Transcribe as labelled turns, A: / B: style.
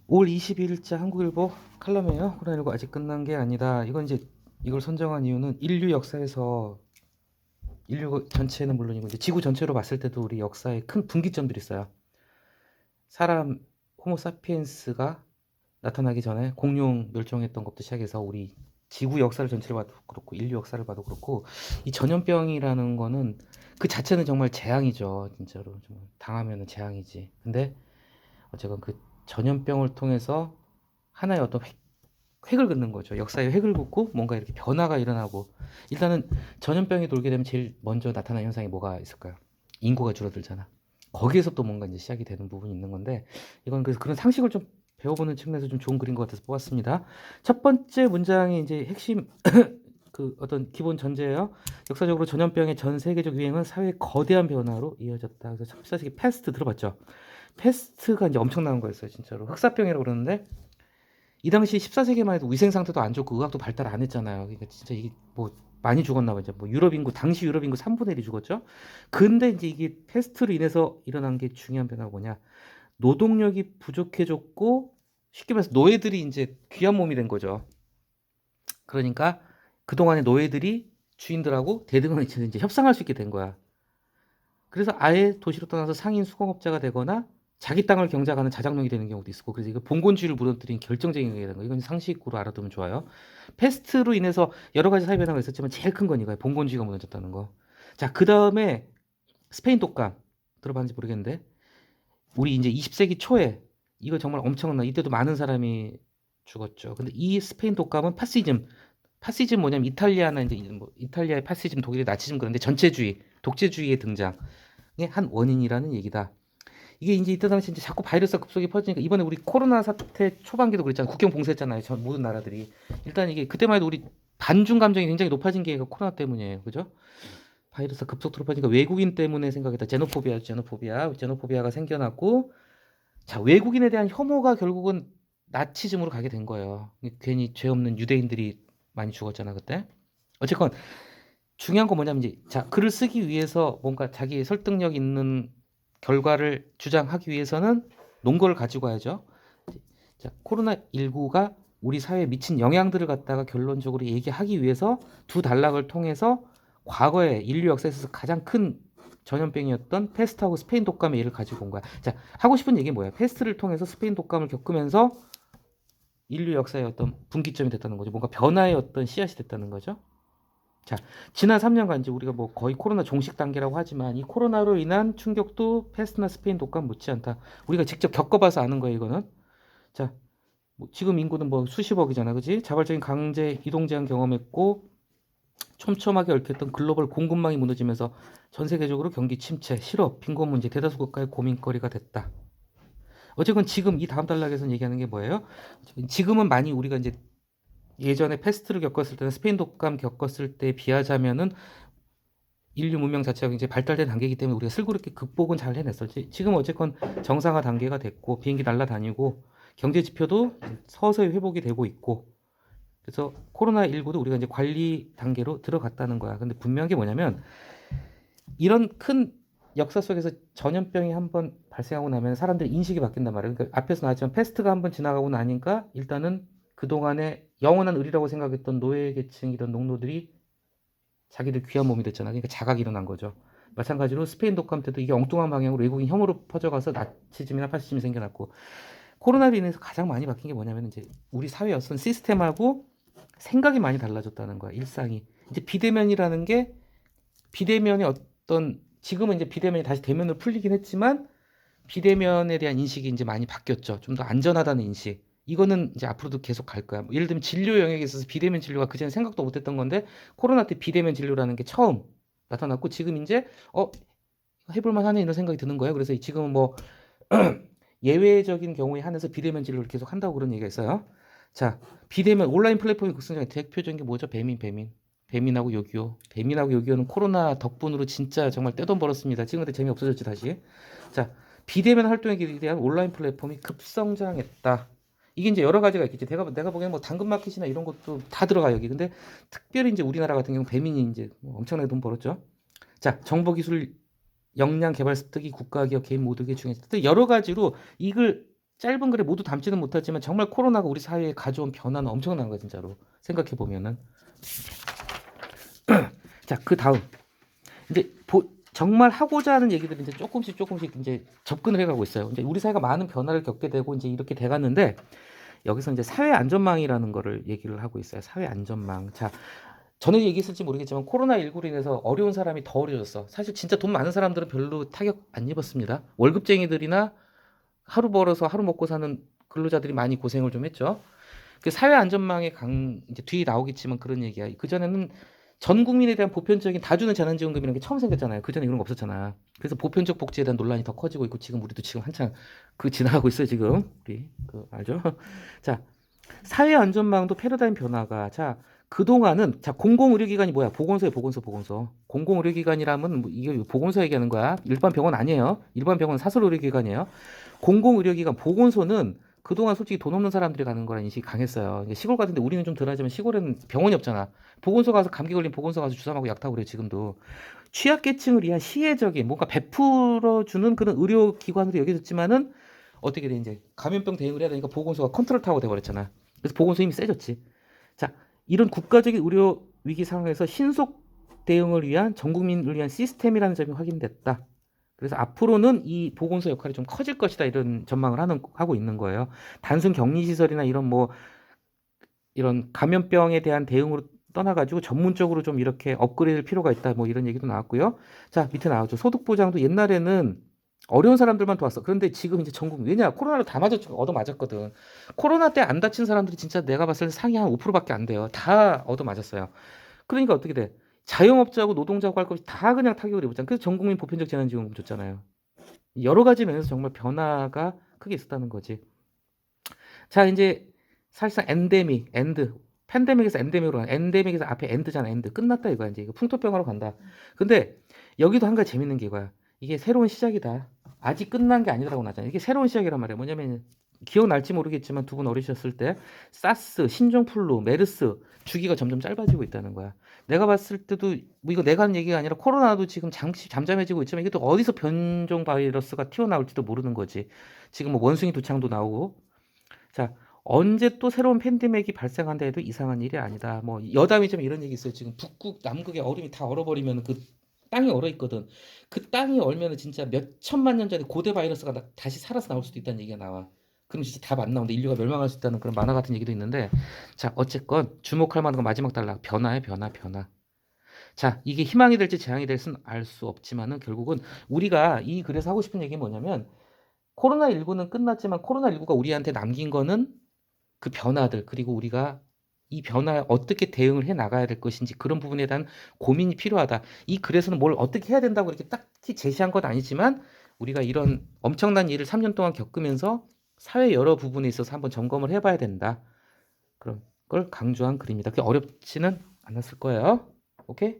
A: 5월 22일자 한국일보 칼럼이에요. 코로나19 아직 끝난 게 아니다. 이건 이제 이걸 선정한 이유는 인류 역사에서 인류 전체는 물론이고 이제 지구 전체로 봤을 때도 우리 역사에 큰 분기점들이 있어요. 사람 호모사피엔스가 나타나기 전에 공룡 멸종했던 것부터 시작해서 우리 지구 역사를 전체를 봐도 그렇고 인류 역사를 봐도 그렇고 이 전염병이라는 거는 그 자체는 정말 재앙이죠. 진짜로 정말 당하면은 재앙이지. 근데 어쨌건 그 전염병을 통해서 하나의 어떤 획을 긋는 거죠. 역사의 획을 긋고 뭔가 이렇게 변화가 일어나고 일단은 전염병이 돌게 되면 제일 먼저 나타나는 현상이 뭐가 있을까요? 인구가 줄어들잖아. 거기에서 또 뭔가 이제 시작이 되는 부분이 있는 건데 이건 그래서 그런 상식을 좀 배워보는 측면에서 좀 좋은 글인 것 같아서 뽑았습니다. 첫 번째 문장이 이제 핵심 그 어떤 기본 전제예요. 역사적으로 전염병의 전 세계적 유행은 사회의 거대한 변화로 이어졌다. 그래서 14세기 패스트 들어봤죠? 패스트가 이제 엄청난 거였어요, 진짜로. 흑사병이라고 그러는데 이 당시 14세기만 해도 위생 상태도 안 좋고 의학도 발달 안 했잖아요. 그러니까 진짜 이게 뭐 많이 죽었나 봐요. 뭐 유럽 인구 당시 유럽 인구 3분의 1이 죽었죠. 근데 이제 이게 패스트로 인해서 일어난 게 중요한 변화가 뭐냐? 노동력이 부족해졌고 쉽게 말해서 노예들이 이제 귀한 몸이 된 거죠. 그러니까 그동안의 노예들이 주인들하고 대등한 위치에서 이제 협상할 수 있게 된 거야. 그래서 아예 도시로 떠나서 상인 수공업자가 되거나 자기 땅을 경작하는 자장농이 되는 경우도 있었고 그래서 이거 봉건주의를 무너뜨린 결정적인 게 되는 거 이건 상식으로 알아두면 좋아요. 패스트로 인해서 여러 가지 사회 변화가 있었지만 제일 큰 건 이거예요. 봉건주의가 무너졌다는 거. 자, 그 다음에 스페인 독감 들어봤는지 모르겠는데 우리 이제 20세기 초에 이거 정말 엄청나 이때도 많은 사람이 죽었죠. 근데 이 스페인 독감은 파시즘 뭐냐면 이탈리아나 이제 뭐 이탈리아의 파시즘 독일의 나치즘 그런데 전체주의 독재주의의 등장의 한 원인이라는 얘기다. 이게 이제 이때 당시 이제 자꾸 바이러스가 급속히 퍼지니까 이번에 우리 코로나 사태 초반기도 그랬잖아요. 국경 봉쇄했잖아요. 전 모든 나라들이. 일단 이게 그때만 해도 우리 반중 감정이 굉장히 높아진 게 코로나 때문이에요. 그죠? 바이러스가 급속도로 퍼지니까 외국인 때문에 생각했다. 제노포비아가 생겨났고 자, 외국인에 대한 혐오가 결국은 나치즘으로 가게 된 거예요. 괜히 죄 없는 유대인들이 많이 죽었잖아, 그때. 어쨌건 중요한 건 뭐냐면 이제 자, 글을 쓰기 위해서 뭔가 자기의 설득력 있는 결과를 주장하기 위해서는 논거를 가지고 와야죠. 자, 코로나19가 우리 사회에 미친 영향들을 갖다가 결론적으로 얘기하기 위해서 두 단락을 통해서 과거에 인류 역사에서 가장 큰 전염병이었던 페스트하고 스페인 독감의 예를 가지고 온 거야. 자, 하고 싶은 얘기는 뭐야? 페스트를 통해서 스페인 독감을 겪으면서 인류 역사의 어떤 분기점이 됐다는 거죠. 뭔가 변화의 어떤 씨앗이 됐다는 거죠. 자, 지난 3년간 이제 우리가 뭐 거의 코로나 종식 단계라고 하지만 이 코로나로 인한 충격도 페스트나 스페인 독감 못지않다. 우리가 직접 겪어봐서 아는 거예요, 이거는. 자, 뭐 지금 인구는 뭐 수십억이잖아, 그지? 자발적인 강제 이동 제한 경험했고 촘촘하게 얽혔던 글로벌 공급망이 무너지면서 전 세계적으로 경기 침체, 실업, 빈곤 문제 대다수 국가의 고민거리가 됐다. 어쨌건 지금 이 다음 단락에서 얘기하는 게 뭐예요? 지금은 많이 우리가 이제 예전에 패스트를 겪었을 때는 스페인 독감 겪었을 때 비하자면은 인류 문명 자체가 굉장히 발달된 단계이기 때문에 우리가 슬그럽게 극복은 잘 해냈었지. 지금 어쨌건 정상화 단계가 됐고 비행기 날아다니고 경제 지표도 서서히 회복이 되고 있고 그래서 코로나19도 우리가 이제 관리 단계로 들어갔다는 거야. 근데 분명한 게 뭐냐면 이런 큰 역사 속에서 전염병이 한번 발생하고 나면 사람들의 인식이 바뀐단 말이에요. 그러니까 앞에서 나왔지만 패스트가 한번 지나가고 나니까 일단은 그동안에 영원한 의리라고 생각했던 노예 계층이던 농노들이 자기들 귀한 몸이 됐잖아. 그러니까 자각이 일어난 거죠. 마찬가지로 스페인 독감 때도 이게 엉뚱한 방향으로 외국인 혐오로 퍼져가서 나치즘이나 파시즘이 생겨났고 코로나로 인해서 가장 많이 바뀐 게 뭐냐면 이제 우리 사회 어떤 시스템하고 생각이 많이 달라졌다는 거야. 일상이 이제 비대면이라는 게 비대면의 어떤 지금은 이제 비대면이 다시 대면으로 풀리긴 했지만 비대면에 대한 인식이 이제 많이 바뀌었죠. 좀 더 안전하다는 인식. 이거는 이제 앞으로도 계속 갈 거야. 뭐 예를 들면 진료 영역에 있어서 비대면 진료가 그전에 생각도 못했던 건데 코로나 때 비대면 진료라는 게 처음 나타났고 지금 이제 해볼만 하네 이런 생각이 드는 거예요. 그래서 지금은 뭐 예외적인 경우에 한해서 비대면 진료를 계속 한다고 그런 얘기가 있어요. 자, 비대면 온라인 플랫폼이 극성장해 대표적인 게 뭐죠? 배민하고 요기요. 배민하고 요기요는 코로나 덕분으로 진짜 정말 떼돈 벌었습니다. 지금 근데 재미 없어졌지 다시. 자, 비대면 활동에 대한 온라인 플랫폼이 급성장했다. 이게 이제 여러 가지가 있겠지. 내가 보기에는 뭐 당근마켓이나 이런 것도 다 들어가 여기. 근데 특별히 이제 우리나라 같은 경우 배민이 이제 엄청나게 돈 벌었죠. 자, 정보기술 역량 개발 습득이 국가 기업 개인 모두에게 중요했다. 여러 가지로 이걸 짧은 글에 모두 담지는 못하지만 정말 코로나가 우리 사회에 가져온 변화는 엄청난 거야 진짜로 생각해 보면은. 자, 그 다음 이제 정말 하고자 하는 얘기들이 이제 조금씩 이제 접근을 해가고 있어요. 이제 우리 사회가 많은 변화를 겪게 되고 이제 이렇게 돼갔는데 여기서 이제 사회 안전망이라는 거를 얘기를 하고 있어요. 사회 안전망. 자, 전에 얘기했을지 모르겠지만 코로나19로 인해서 어려운 사람이 더 어려졌어. 사실 진짜 돈 많은 사람들은 별로 타격 안 입었습니다. 월급쟁이들이나 하루 벌어서 하루 먹고 사는 근로자들이 많이 고생을 좀 했죠. 그 사회 안전망의 이제 뒤에 나오겠지만 그런 얘기야. 그 전에는 전 국민에 대한 보편적인 다주는 재난지원금이라는 게 처음 생겼잖아요. 그 전에 이런 거 없었잖아. 그래서 보편적 복지에 대한 논란이 더 커지고 있고 지금 우리도 지금 한창 그 지나가고 있어요. 지금 우리 그 알죠? 자, 사회 안전망도 패러다임 변화가 자 그동안은 자 공공의료기관이 뭐야? 보건소에 보건소. 공공의료기관이라면 뭐 이게 보건소 얘기하는 거야. 일반 병원 아니에요. 일반 병원은 사설의료기관이에요. 공공의료기관 보건소는 그동안 솔직히 돈 없는 사람들이 가는 거라는 인식이 강했어요. 시골 같은데 우리는 좀 덜하지만 시골에는 병원이 없잖아. 보건소 가서 감기 걸린 보건소 가서 주사 맞고 약 타고 그래요 지금도. 취약계층을 위한 시혜적인 뭔가 베풀어주는 그런 의료기관으로 여겨졌지만은 어떻게 돼 이제 감염병 대응을 해야 되니까 보건소가 컨트롤 타워가 돼버렸잖아. 그래서 보건소 힘이 세졌지. 자, 이런 국가적인 의료 위기 상황에서 신속 대응을 위한 전 국민을 위한 시스템이라는 점이 확인됐다. 그래서 앞으로는 이 보건소 역할이 좀 커질 것이다 이런 전망을 하고 있는 거예요. 단순 격리시설이나 이런 감염병에 대한 대응으로 떠나가지고 전문적으로 좀 이렇게 업그레이드할 필요가 있다 뭐 이런 얘기도 나왔고요. 자, 밑에 나오죠. 소득보장도 옛날에는 어려운 사람들만 도왔어. 그런데 지금 이제 전국 왜냐 코로나로 다 얻어맞았거든. 코로나 때 안 다친 사람들이 진짜 내가 봤을 때 상위 한 5%밖에 안 돼요. 다 얻어맞았어요. 그러니까 어떻게 돼? 자영업자하고 노동자하고 할 것이 다 그냥 타격을 입었잖아. 그래서 전 국민 보편적 재난지원금 줬잖아요. 여러 가지 면에서 정말 변화가 크게 있었다는 거지. 자, 이제 사실상 팬데믹에서 엔데믹으로 엔데믹에서 앞에 엔드잖아. 엔드 끝났다 이거야. 이제 이거 풍토병으로 간다. 근데 여기도 한 가지 재밌는 게 이거야. 이게 새로운 시작이다. 아직 끝난 게 아니라고 나잖아. 이게 새로운 시작이란 말이야. 뭐냐면 기억날지 모르겠지만 두 분 어리셨을 때 사스, 신종플루, 메르스 주기가 점점 짧아지고 있다는 거야. 내가 봤을 때도 뭐 이거 내가 하는 얘기가 아니라 코로나도 지금 잠시 잠잠해지고 있지만 이게 또 어디서 변종 바이러스가 튀어나올지도 모르는 거지. 지금 뭐 원숭이 두창도 나오고. 자, 언제 또 새로운 팬데믹이 발생한다 해도 이상한 일이 아니다. 뭐 여담이 좀 이런 얘기 있어요. 지금 북극, 남극의 얼음이 다 얼어버리면 그 땅이 얼어 있거든. 그 땅이 얼면은 진짜 몇 천만 년 전에 고대 바이러스가 다시 살아서 나올 수도 있다는 얘기가 나와. 그럼 진짜 답 안 나오는데 인류가 멸망할 수 있다는 그런 만화 같은 얘기도 있는데 자 어쨌건 주목할 만한 건 마지막 단락 변화의 변화. 자 이게 희망이 될지 재앙이 될지는 알 수 없지만은 결국은 우리가 이 글에서 하고 싶은 얘기는 뭐냐면 코로나19는 끝났지만 코로나19가 우리한테 남긴 거는 그 변화들 그리고 우리가 이 변화에 어떻게 대응을 해 나가야 될 것인지 그런 부분에 대한 고민이 필요하다. 이 글에서는 뭘 어떻게 해야 된다고 이렇게 딱히 제시한 건 아니지만 우리가 이런 엄청난 일을 3년 동안 겪으면서 사회 여러 부분에 있어서 한번 점검을 해봐야 된다. 그런 걸 강조한 글입니다. 그게 어렵지는 않았을 거예요. 오케이?